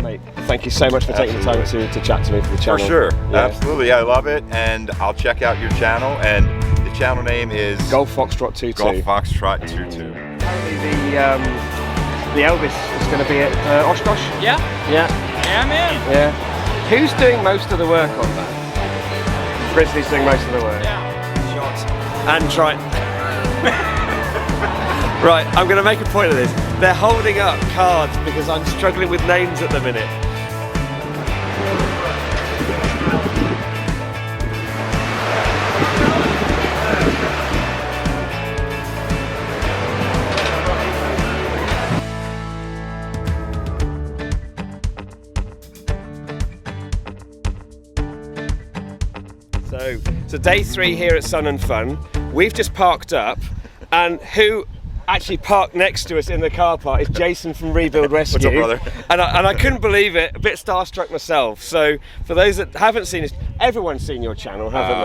Mate, thank you so much for taking the time to chat to me for the channel. For sure, absolutely, I love it, and I'll check out your channel, and the channel name is Golf Foxtrot 22. Golf Foxtrot 22. Apparently the Elvis is going to be at Oshkosh. Yeah. Yeah. Yeah, man. Yeah. Who's doing most of the work on that? Grizzly's doing most of the work. Yeah. Shots. And try. Right, I'm going to make a point of this. They're holding up cards because I'm struggling with names at the minute. So day 3 here at Sun and Fun. We've just parked up, and who actually parked next to us in the car park is Jason from Rebuild Rescue. What's up, brother? And I couldn't believe it, a bit starstruck myself. So for those that haven't seen it, everyone's seen your channel, haven't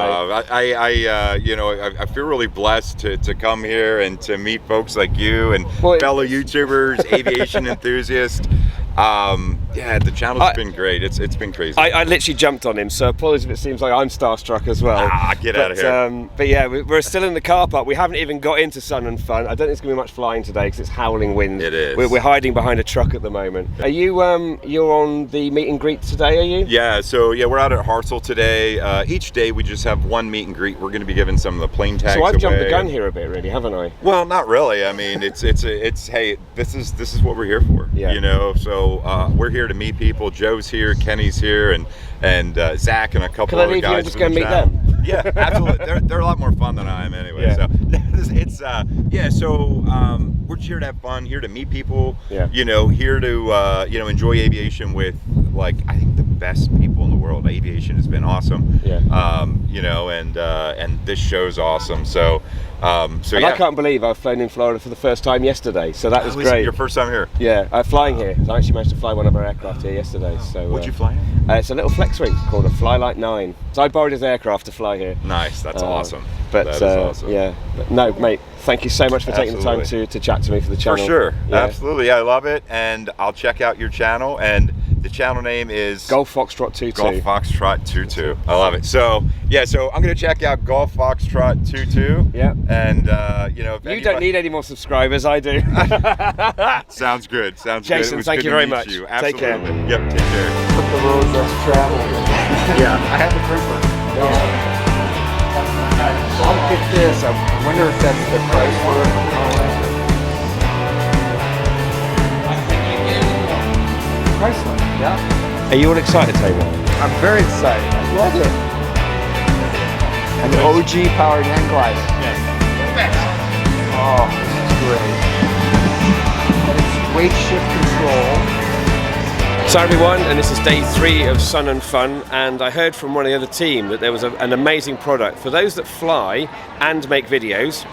they? I feel really blessed to come here and to meet folks like you and fellow YouTubers, aviation enthusiasts. Yeah, the channel's been great. It's been crazy. I literally jumped on him, so apologies if it seems like I'm starstruck as well. Get out of here. But yeah, we're still in the car park. We haven't even got into Sun and Fun. I don't think there's going to be much flying today because it's howling wind. It is. We're hiding behind a truck at the moment. Are you you're on the meet and greet today, are you? Yeah, so yeah, we're out at Hartzell today. Each day we just have one meet and greet. We're going to be giving some of the plane tags away. So I've jumped the gun and here a bit, really, haven't I? Well, not really. I mean, it's hey, this is what we're here for. Yeah. You know, so we're here to meet people. Joe's here, Kenny's here, and Zach and a couple other guys. Can I leave you and just go from meet the channel. them? Yeah, absolutely. They're a lot more fun than I am anyway. Yeah. So we're here to have fun, here to meet people. Yeah. You know, here to enjoy aviation with, like, I think the best people in the world. Aviation has been awesome. Yeah. And this show's awesome. So yeah. I can't believe I've flown in Florida for the first time yesterday. So that was great. Your first time here? Yeah, I'm flying here. I actually managed to fly one of our aircraft here yesterday. So what'd you fly in? It's a little flex wing called a Flylight 9. So I borrowed his aircraft to fly here. Nice, that's awesome. But that is awesome. yeah, but no, mate, thank you so much for taking the time to chat to me for the channel. For sure, yeah. Absolutely, I love it, and I'll check out your channel, and the channel name is Golf Foxtrot 22. Golf Foxtrot 22. I love it. So yeah, so I'm gonna check out Golf Foxtrot 22. Yeah. And if you don't need any more subscribers, I do. Sounds good. Sounds Jason, good. It was thank good you to very meet much. you. Take care. Absolutely. Yep. Take care. The road less traveled. Yeah, I have the proof one. So I'll get this. I wonder if that's the price for it. Priceless. Yeah. Are you all excited, Taylor? I'm very excited. I love it. An OG powered hang glider. Yes. Oh, this is great. And it's weight shift control. So everyone, and this is day 3 of Sun and Fun, and I heard from one of the other team that there was an amazing product for those that fly and make videos.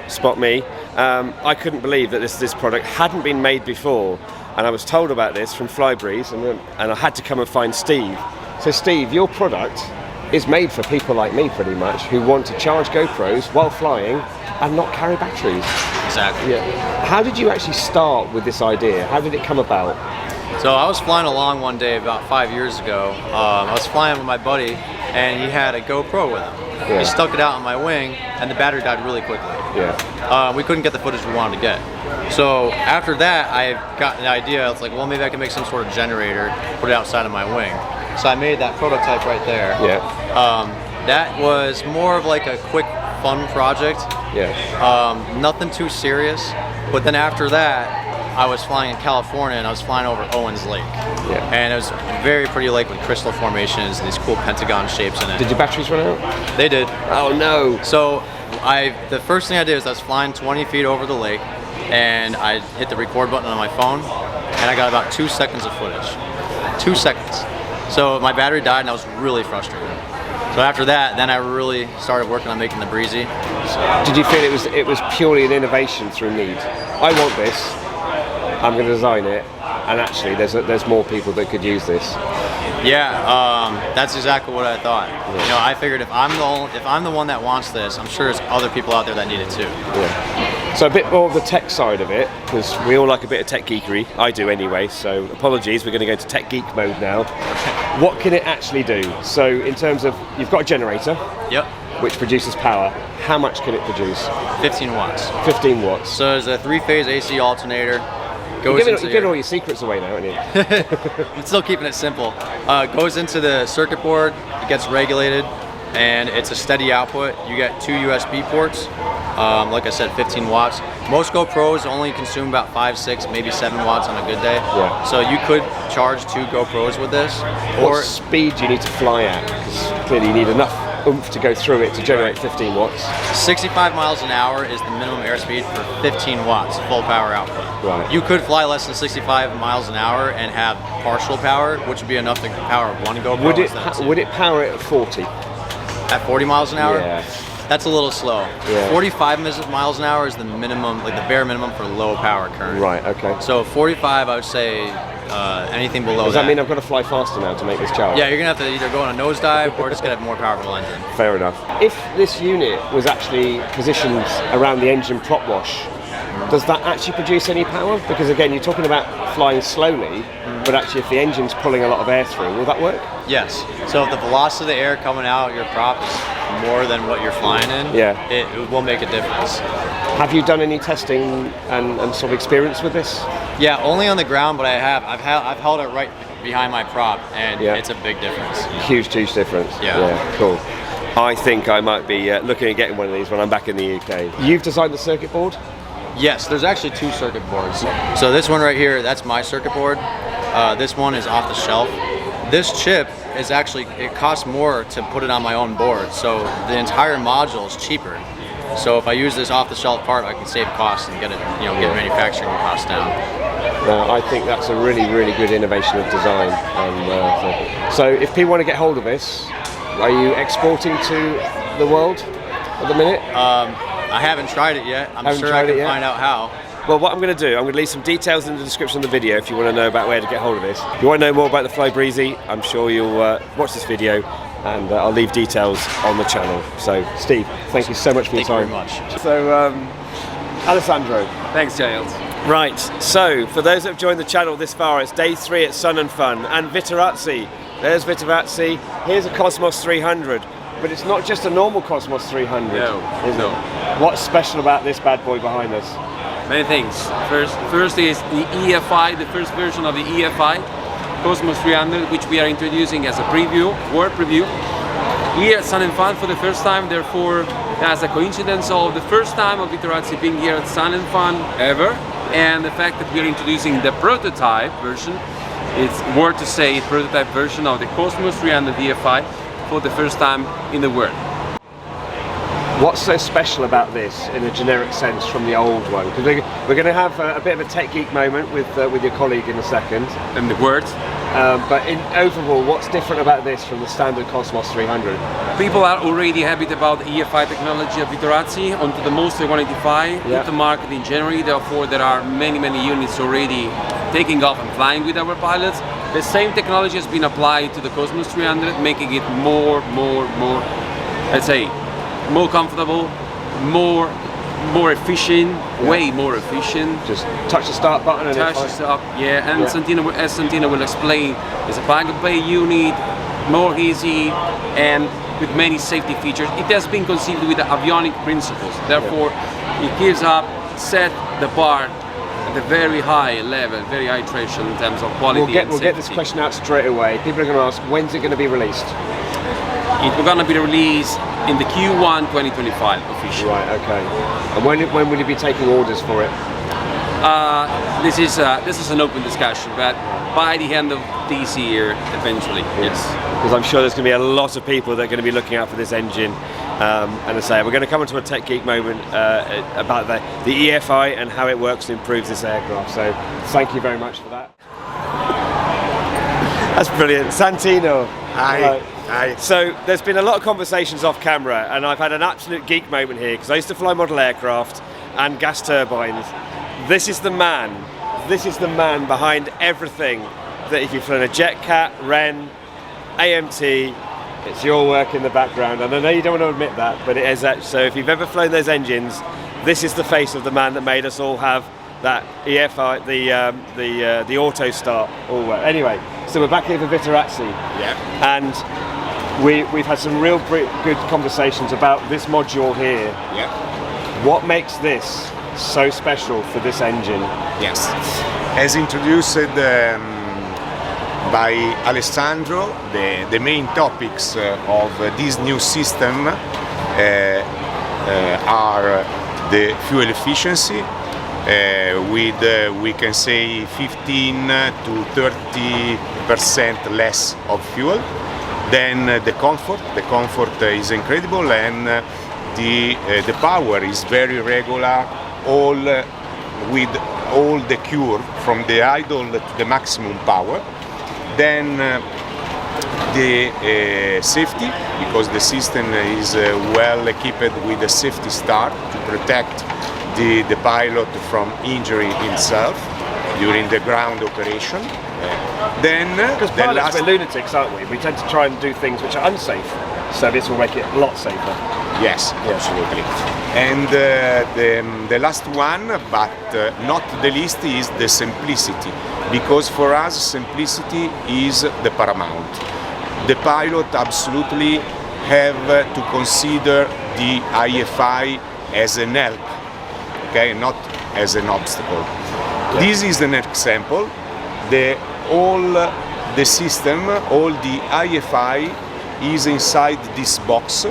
Spot me. I couldn't believe that this product hadn't been made before, and I was told about this from Flybreeze, and I had to come and find Steve. So Steve, your product is made for people like me, pretty much, who want to charge GoPros while flying and not carry batteries. Exactly. Yeah. How did you actually start with this idea? How did it come about? So I was flying along one day about 5 years ago. I was flying with my buddy, and he had a GoPro with him. Yeah. He stuck it out on my wing, and the battery died really quickly. Yeah. We couldn't get the footage we wanted to get. So after that, I got an idea. I was like, well, maybe I can make some sort of generator, put it outside of my wing. So I made that prototype right there. Yeah. That was more of like a quick, fun project. Yeah. Nothing too serious. But then after that, I was flying in California, and I was flying over Owens Lake. Yeah. And it was a very pretty lake with crystal formations and these cool pentagon shapes in it. Did your batteries run out? They did. Oh no. So the first thing I did is I was flying 20 feet over the lake, and I hit the record button on my phone, and I got about 2 seconds of footage. 2 seconds. So my battery died, and I was really frustrated. So after that, then I really started working on making the Breezy. So. Did you feel it was purely an innovation through need? I want this. I'm going to design it, and actually, there's more people that could use this. Yeah, that's exactly what I thought. Yeah. You know, I figured if I'm the one that wants this, I'm sure there's other people out there that need it too. Yeah. So a bit more of the tech side of it, because we all like a bit of tech geekery. I do anyway, so apologies, we're going to go to tech geek mode now. What can it actually do? So in terms of, you've got a generator, Yep. which produces power. How much can it produce? 15 watts. 15 watts. So there's a 3-phase AC alternator. You're giving all your secrets away now, aren't you? I'm still keeping it simple. Goes into the circuit board, it gets regulated, and it's a steady output. You get 2 USB ports. Like I said, 15 watts. Most GoPros only consume about 5, 6, maybe 7 watts on a good day. Yeah. So you could charge 2 GoPros with this. What speed do you need to fly at? Because clearly you need enough oomph to go through it to generate 15 watts. 65 miles an hour is the minimum airspeed for 15 watts, full power output. Right. You could fly less than 65 miles an hour and have partial power, which would be enough to power 1 GoPro. Would it power it at 40? At 40 miles an hour? Yeah. That's a little slow. Yeah. 45 miles an hour is the minimum, like the bare minimum for low power current. Right, okay. So 45, I would say anything below Does that mean I've got to fly faster now to make this charge? Yeah, you're gonna have to either go on a nosedive or just get a more powerful engine. Fair enough. If this unit was actually positioned around the engine prop wash, does that actually produce any power? Because again, you're talking about flying slowly, but actually if the engine's pulling a lot of air through, will that work? Yes. So if the velocity of the air coming out your prop is more than what you're flying in, yeah, it will make a difference. Have you done any testing and sort of experience with this? Yeah, only on the ground, but I've held it right behind my prop, and it's a big difference. Huge difference. Yeah, cool. I think I might be looking at getting one of these when I'm back in the UK. You've designed the circuit board? Yes, there's actually 2 circuit boards. So this one right here, that's my circuit board. This one is off the shelf. This chip is actually, it costs more to put it on my own board, so the entire module is cheaper. So if I use this off-the-shelf part, I can save costs and get it, get manufacturing costs down. I think that's a really, really good innovation of design. So if people want to get hold of this, are you exporting to the world at the minute? I haven't tried it yet. I'm sure I can find out how. Well, what I'm going to do, I'm going to leave some details in the description of the video if you want to know about where to get hold of this. If you want to know more about the Fly Breezy, I'm sure you'll watch this video, and I'll leave details on the channel. So, Steve, thank you so much for your time. Thank you very much. So, Alessandro. Thanks, Giles. Right, so for those that have joined the channel this far, it's day 3 at Sun and Fun, and Vittorazi. There's Vittorazi. Here's a Cosmos 300. But it's not just a normal Cosmos 300, is it? What's special about this bad boy behind us? Many things. First is the EFI, the first version of the EFI, Cosmos 300, which we are introducing as a preview, world preview, here at Sun and Fun for the first time. Therefore, as a coincidence of the first time of Vittorazi being here at Sun and Fun ever, and the fact that we are introducing the prototype version, it's worth to say prototype version of the Cosmos 300 EFI for the first time in the world. What's so special about this in a generic sense from the old one? Because we're going to have a bit of a tech geek moment with your colleague in a second. And the word. But overall, what's different about this from the standard Cosmos 300? People are already happy about the EFI technology of Vittorazi onto the Monster 185, hit the market in January. Therefore, there are many units already taking off and flying with our pilots. The same technology has been applied to the Cosmos 300, making it more, let's say, more comfortable, more efficient, way more efficient. Just touch the start button and touch the start, and Santino, as Santino will explain, it's a plug-and-play unit, more easy, and with many safety features. It has been conceived with the avionic principles. Therefore, it gives up, set the bar at a very high level, very high threshold in terms of quality. We'll get this question out straight away. People are going to ask, when's it going to be released? It's going to be released in the Q1 2025 officially. Right, okay. And when will you be taking orders for it? This is an open discussion, but by the end of this year, eventually, yes. Because I'm sure there's going to be a lot of people that are going to be looking out for this engine. And I say, we're going to come into a tech geek moment about the EFI and how it works and improves this aircraft. So thank you very much for that. That's brilliant. Santino. Hi. Hi. So there's been a lot of conversations off camera, and I've had an absolute geek moment here because I used to fly model aircraft and gas turbines. This is the man. This is the man behind everything. That if you've flown a JetCat, Wren, AMT, it's your work in the background. And I know you don't want to admit that, but it is that. So if you've ever flown those engines, this is the face of the man that made us all have that EFI, the auto start. Anyway, so we're back here for Vittorazi. Yeah. And we've had some real good conversations about this module here. Yeah. What makes this so special for this engine? Yes. As introduced by Alessandro, the main topics of this new system are the fuel efficiency, with we can say 15 to 30% less of fuel. Then the comfort is incredible, and the power is very regular, all with all the curve from the idle to the maximum power. Then the safety, because the system is well equipped with a safety start to protect the pilot from injury himself during the ground operation. Then because pilots are lunatics, aren't we? We tend to try and do things which are unsafe, so this will make it a lot safer. Yes, absolutely. And the last one, but not the least, is the simplicity, because for us simplicity is the paramount. The pilot absolutely have to consider the IFI as an help, okay, not as an obstacle. Yeah. This is an example. All the system, all the IFI is inside this box.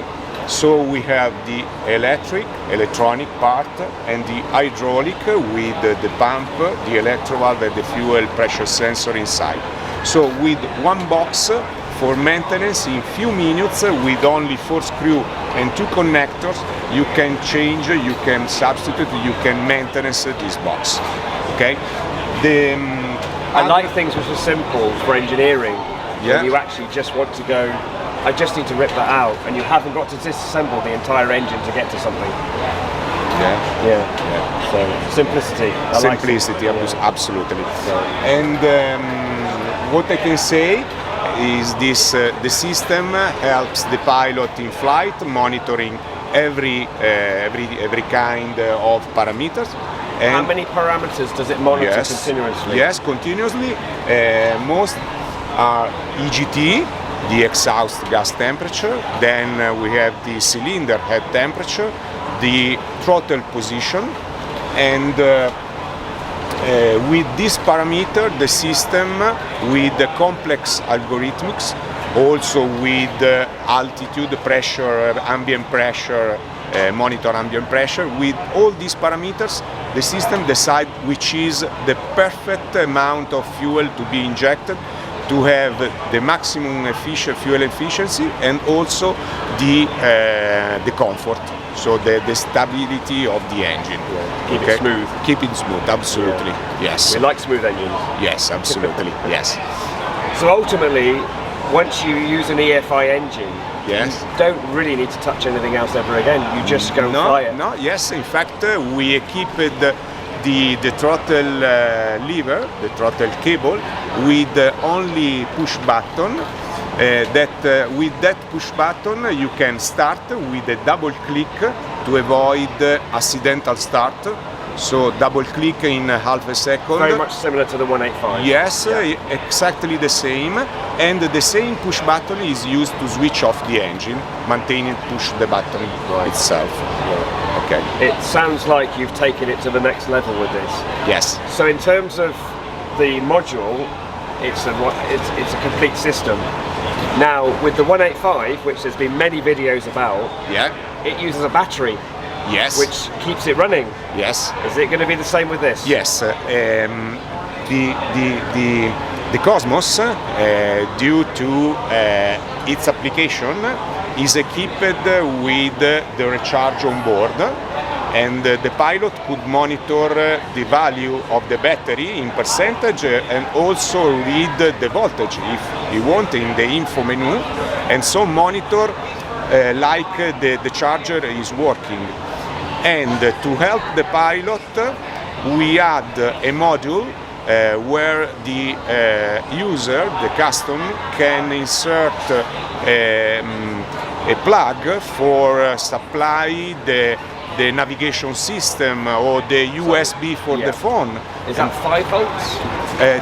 So we have the electronic part, and the hydraulic with the pump, the electrovalve, and the fuel pressure sensor inside. So with one box for maintenance, in few minutes, with only 4 screws and 2 connectors, you can change, you can substitute, you can maintenance this box. Okay. I like things which are simple for engineering. Yeah. When you actually just want to go, I just need to rip that out, and you haven't got to disassemble the entire engine to get to something. Yeah. So simplicity. Simplicity, absolutely. And what I can say is this: the system helps the pilot in flight, monitoring every kind of parameters. And how many parameters does it monitor continuously? Yes, continuously. Most are EGT, the exhaust gas temperature. Then we have the cylinder head temperature, the throttle position, and with this parameter, the system with the complex algorithms, also with altitude, pressure, ambient pressure, monitor ambient pressure. With all these parameters, the system decides which is the perfect amount of fuel to be injected to have the maximum fuel efficiency, and also the comfort, so the stability of the engine. Keep it smooth. Keep it smooth, absolutely. Yes. We like smooth engines. Yes, absolutely. Yes. So ultimately, once you use an EFI engine, yes, you don't really need to touch anything else ever again. You just go and fly it. No, yes. In fact, we equipped the throttle lever, the throttle cable, with only push button. With that push button, you can start with a double click to avoid accidental start. So double click in half a second. Very much similar to the 185. Yes, exactly the same. And the same push button is used to switch off the engine, maintaining push the button itself. Yeah. Okay. It sounds like you've taken it to the next level with this. Yes. So in terms of the module, it's a complete system. Now with the 185, which there's been many videos about, it uses a battery. Yes. Which keeps it running. Yes. Is it going to be the same with this? Yes. The Cosmos, due to its application, is equipped with the recharge on board, and the pilot could monitor the value of the battery in percentage, and also read the voltage if you want in the info menu, and so monitor like the charger is working. And to help the pilot, we add a module where the user, the customer, can insert a plug for supply the the navigation system or the USB for the phone. Is that 5 volts?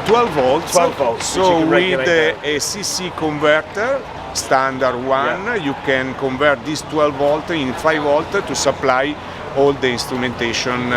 12 volts. 12 volts. So with a CC converter, standard one, you can convert this 12 volt in 5 volt to supply all the instrumentation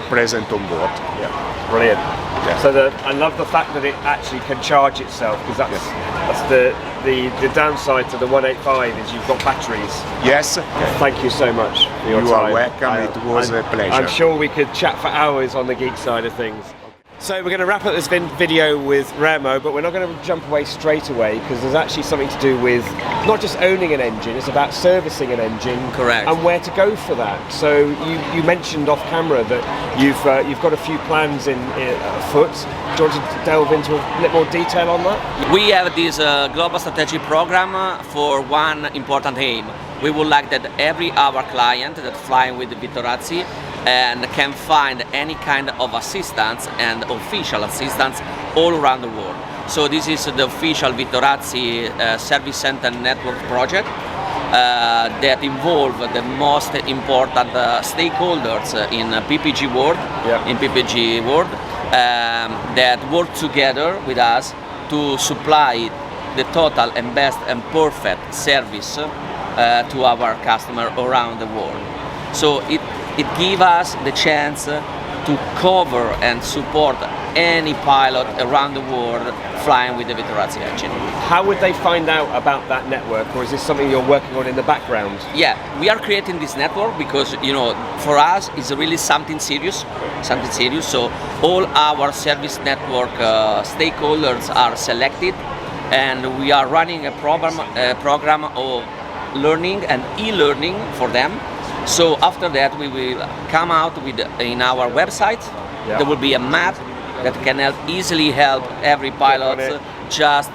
present on board. Yeah, brilliant. Yeah. So I love the fact that it actually can charge itself, because that's the downside to the 185 is you've got batteries. Yes. Thank you so much for your time. You are welcome. It was a pleasure. I'm sure we could chat for hours on the geek side of things. So we're going to wrap up this video with Remo, but we're not going to jump away straight away, because there's actually something to do with not just owning an engine, it's about servicing an engine. Correct. And where to go for that. So you mentioned off camera that you've got a few plans afoot. Do you want to delve into a little more detail on that? We have this global strategy program for one important aim. We would like that every our client that flying with Vittorazi and can find any kind of assistance and official assistance all around the world. So this is the official Vittorazi Service Center Network project that involve the most important stakeholders in PPG world, that work together with us to supply the total and best and perfect service to our customer around the world. So it gives us the chance to cover and support any pilot around the world flying with the Vittorazi engine. How would they find out about that network, or is this something you're working on in the background? Yeah, we are creating this network because, you know, for us it's really something serious. So all our service network stakeholders are selected, and we are running a program of learning and e-learning for them. So after that we will come out with in our website there will be a map that can easily help every pilot just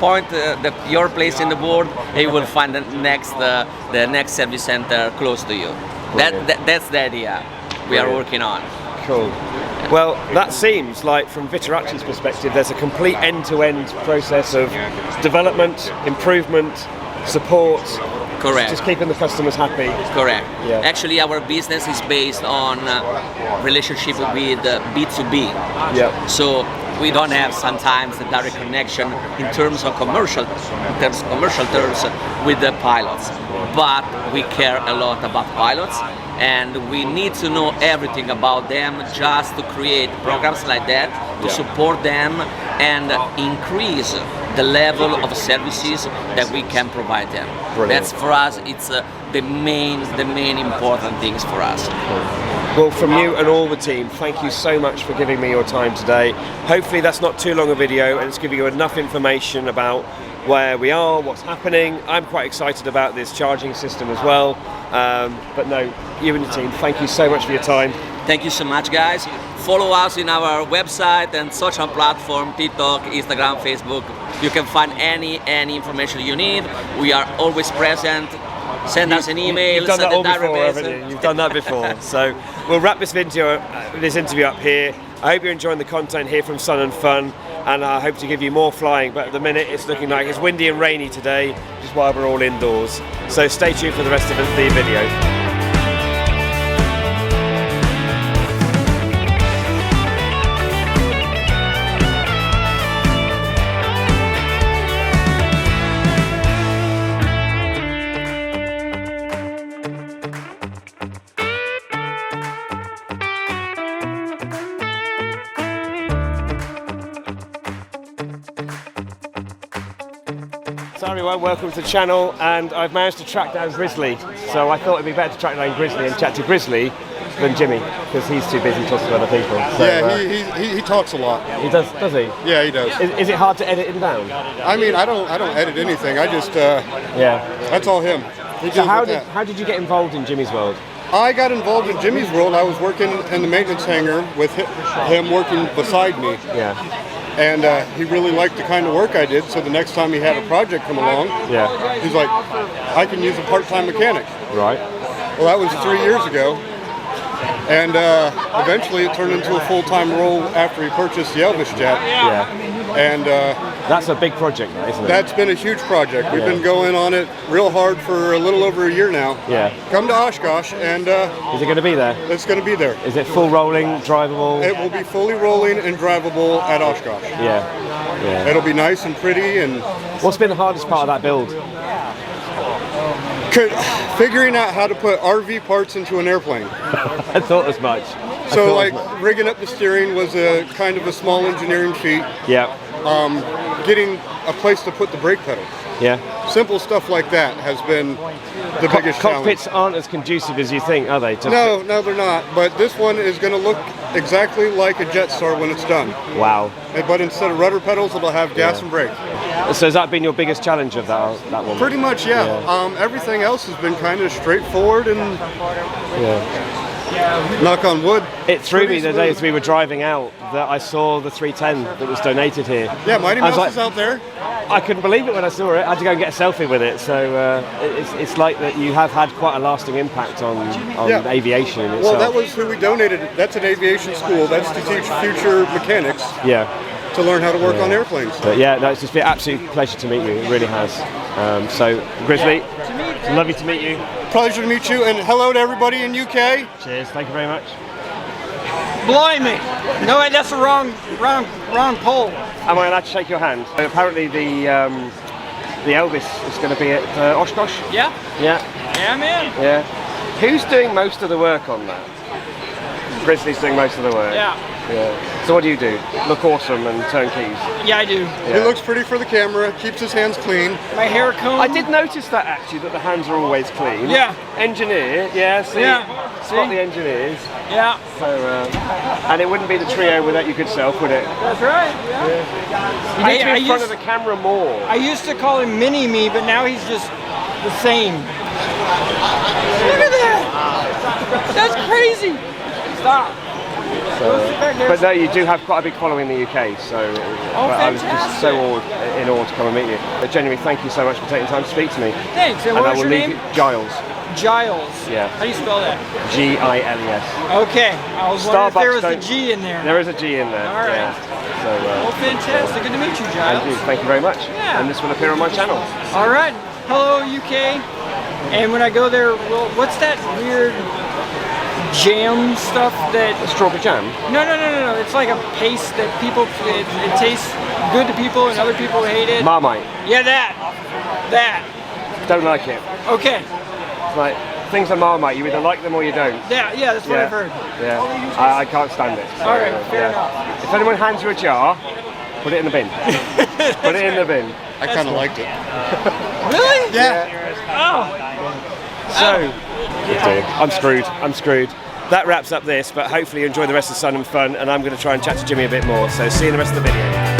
point your place in the board and you will find the next service center close to you. That's the idea we are working on. Cool. Well, that seems like, from Vittorazi's perspective, there's a complete end-to-end process of development, improvement, support. Correct. Just keeping the customers happy. Correct. Yeah. Actually, our business is based on relationship with B2B. Yeah. So we don't have sometimes a direct connection in terms of commercial terms with the pilots, but we care a lot about pilots, and we need to know everything about them just to create programs like that to support them and increase the level of services that we can provide them. Brilliant. That's for us, it's the main important things for us. Well, from you and all the team, thank you so much for giving me your time today. Hopefully that's not too long a video and it's giving you enough information about where we are, what's happening. I'm quite excited about this charging system as well. But no, you and the team, thank you so much for your time. Thank you so much, guys. Follow us in our website and social platform, TikTok, Instagram, Facebook. You can find any information you need. We are always present. Send us an email. You've done that all before, haven't you? You've done that before. So we'll wrap this interview up here. I hope you're enjoying the content here from Sun and Fun, and I hope to give you more flying. But at the minute, it's looking like it's windy and rainy today, which is why we're all indoors. So stay tuned for the rest of the video. So everyone, welcome to the channel, and I've managed to track down Grizzly. So I thought it'd be better to track down Grizzly and chat to Grizzly than Jimmy, because he's too busy talking to other people. So, yeah, he talks a lot. He does he? Yeah, he does. Is it hard to edit him down? I mean, I don't edit anything. I just that's all him. So how did you get involved in Jimmy's world? I got involved in Jimmy's world. I was working in the maintenance hangar with him working beside me. Yeah. And he really liked the kind of work I did, so the next time he had a project come along, he's like, I can use a part-time mechanic. Right. Well, that was 3 years ago. And eventually it turned into a full-time role after he purchased the Elvis jet. Yeah. And That's a big project, isn't it? That's been a huge project. We've been going on it real hard for a little over a year now. Yeah. Come to Oshkosh, and is it going to be there? It's going to be there. Is it full rolling, drivable? It will be fully rolling and drivable at Oshkosh. Yeah. It'll be nice and pretty. And what's been the hardest part of that build? Figuring out how to put RV parts into an airplane. I thought as much. So like rigging up the steering was a kind of a small engineering feat. Yeah. Getting a place to put the brake pedal. Yeah. Simple stuff like that has been the biggest challenge. Cockpits aren't as conducive as you think, are they? No, they're not. But this one is going to look exactly like a Jetstar when it's done. Wow. But instead of rudder pedals, it'll have gas and brake. So has that been your biggest challenge of that one? Pretty much, yeah. Everything else has been kind of straightforward and knock on wood. It threw me the day as we were driving out that I saw the 310 that was donated here. Yeah, Mighty Mouse is out there. I couldn't believe it when I saw it. I had to go and get a selfie with it. So it's like that you have had quite a lasting impact on aviation in itself. Well, that was who we donated. That's an aviation school. That's to teach future mechanics. Yeah. To learn how to work on airplanes. But yeah, no, it's just been an absolute pleasure to meet you. It really has. So, Grizzly, it's lovely to meet you. Pleasure to meet you, and hello to everybody in UK. Cheers, thank you very much. Blimey! No, that's the wrong pole. Am I allowed to shake your hand? Apparently the Elvis is going to be at Oshkosh. Yeah? Yeah. Yeah, man. Yeah. Who's doing most of the work on that? Grizzly's doing most of the work. Yeah. So what do you do? Look awesome and turn keys? Yeah, I do. He looks pretty for the camera, keeps his hands clean. My hair comb. I did notice that actually, that the hands are always clean. Yeah. Engineer, yeah, see? Yeah. Spot the engineers. Yeah. So, and it wouldn't be the trio without your good self, would it? That's right. Yeah. You need to be in front of the camera more. I used to call him Mini-Me, but now he's just the same. Look at that! That's crazy! Stop. But no, you do have quite a big following in the UK, so I was just so in awe to come and meet you. But genuinely, thank you so much for taking time to speak to me. Thanks. And I what's will your leave name? Giles. Giles. Yeah. How do you spell that? Giles. Okay. I was wondering if there was a G in there. There is a G in there. All right. Yeah. So, well, fantastic. Good to meet you, Giles. And you. Thank you very much. Yeah. And this will appear on my channel. All right. Hello, UK. And when I go there, well, what's that weird jam stuff that... Strawberry jam? No. It's like a paste that people... It tastes good to people and other people hate it. Marmite. Yeah, that. Don't like it. Okay. Like, things are Marmite, you either like them or you don't. Yeah, that's what I've heard. Yeah, I can't stand it. So, all right, fair enough. If anyone hands you a jar, put it in the bin. Put it in the bin. I kind of liked it. Really? Yeah. So, I'm screwed. That wraps up this, but hopefully you enjoy the rest of Sun and Fun, and I'm going to try and chat to Jimmy a bit more. So see you in the rest of the video.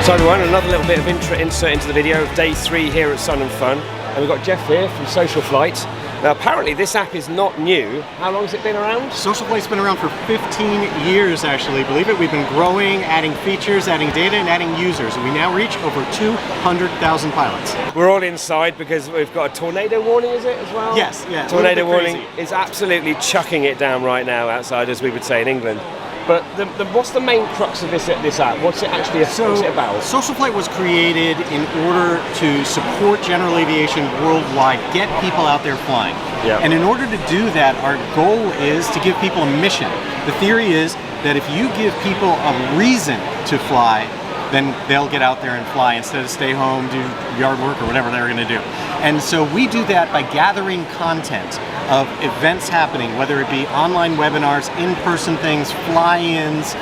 So everyone, another little bit of insert into the video of day 3 here at Sun and Fun. And we've got Jeff here from Social Flight. Now apparently this app is not new. How long has it been around? Social Flight's been around for 15 years actually. Believe it, we've been growing, adding features, adding data, and adding users. And we now reach over 200,000 pilots. We're all inside because we've got a tornado warning, is it, as well? Yes, yeah. Tornado warning is absolutely chucking it down right now outside, as we would say in England. But what's the main crux of this app? What's it actually about? Social Flight was created in order to support general aviation worldwide, get people out there flying. Yeah. And in order to do that, our goal is to give people a mission. The theory is that if you give people a reason to fly, then they'll get out there and fly instead of stay home, do yard work or whatever they're going to do. And so we do that by gathering content of events happening, whether it be online webinars, in-person things, fly-ins,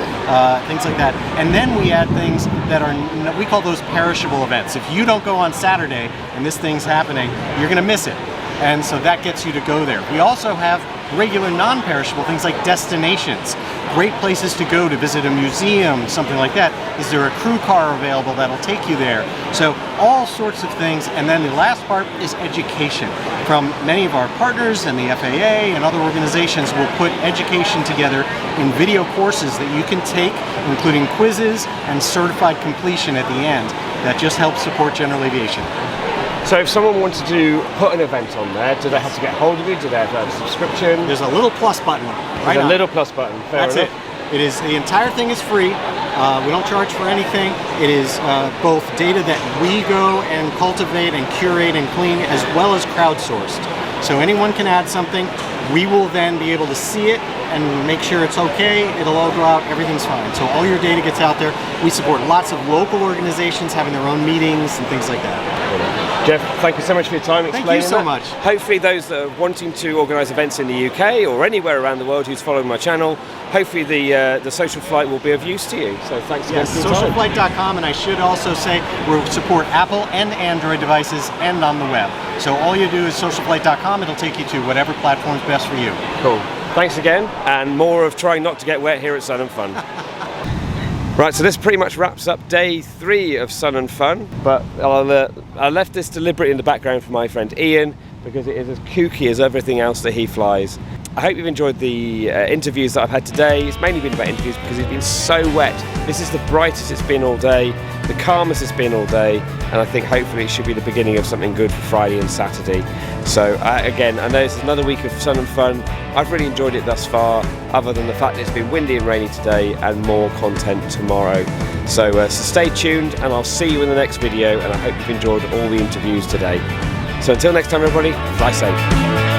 things like that. And then we add things that are, we call those perishable events. If you don't go on Saturday and this thing's happening, you're going to miss it. and so that gets you to go there. We also have regular non-perishable things like destinations, great places to go to visit a museum, something like that. Is there a crew car available that'll take you there? So all sorts of things. And then the last part is education. From many of our partners and the FAA and other organizations will put education together in video courses that you can take, including quizzes and certified completion at the end. That just helps support general aviation. So if someone wanted to put an event on there, do they have to get hold of you? Do they have to have a subscription? There's a little plus button right There's a on. little plus button. Fair That's enough. it. It is, the entire thing is free. We don't charge for anything. It is both data that we go and cultivate and curate and clean, as well as crowdsourced. So anyone can add something. We will then be able to see it and make sure it's okay. It'll all go out, everything's fine. So all your data gets out there. We support lots of local organizations having their own meetings and things like that. Jeff, thank you so much for your time explaining Thank you so that. much. Hopefully those that are wanting to organise events in the UK or anywhere around the world who's following my channel, hopefully the social flight will be of use to you. So thanks again for your time. Socialflight.com, and I should also say we support Apple and Android devices and on the web. So all you do is socialflight.com, it'll take you to whatever platform's best for you. Cool. Thanks again, and more of trying not to get wet here at Sun and Fun. Right, so this pretty much wraps up day 3 of Sun and Fun, but I left this deliberately in the background for my friend Ian, because it is as kooky as everything else that he flies. I hope you've enjoyed the interviews that I've had today. It's mainly been about interviews because it's been so wet. This is the brightest it's been all day, the calmest it's been all day, and I think hopefully it should be the beginning of something good for Friday and Saturday. So again, I know this is another week of Sun and Fun. I've really enjoyed it thus far, other than the fact that it's been windy and rainy today, and more content tomorrow. So stay tuned, and I'll see you in the next video, and I hope you've enjoyed all the interviews today. So until next time everybody, fly safe.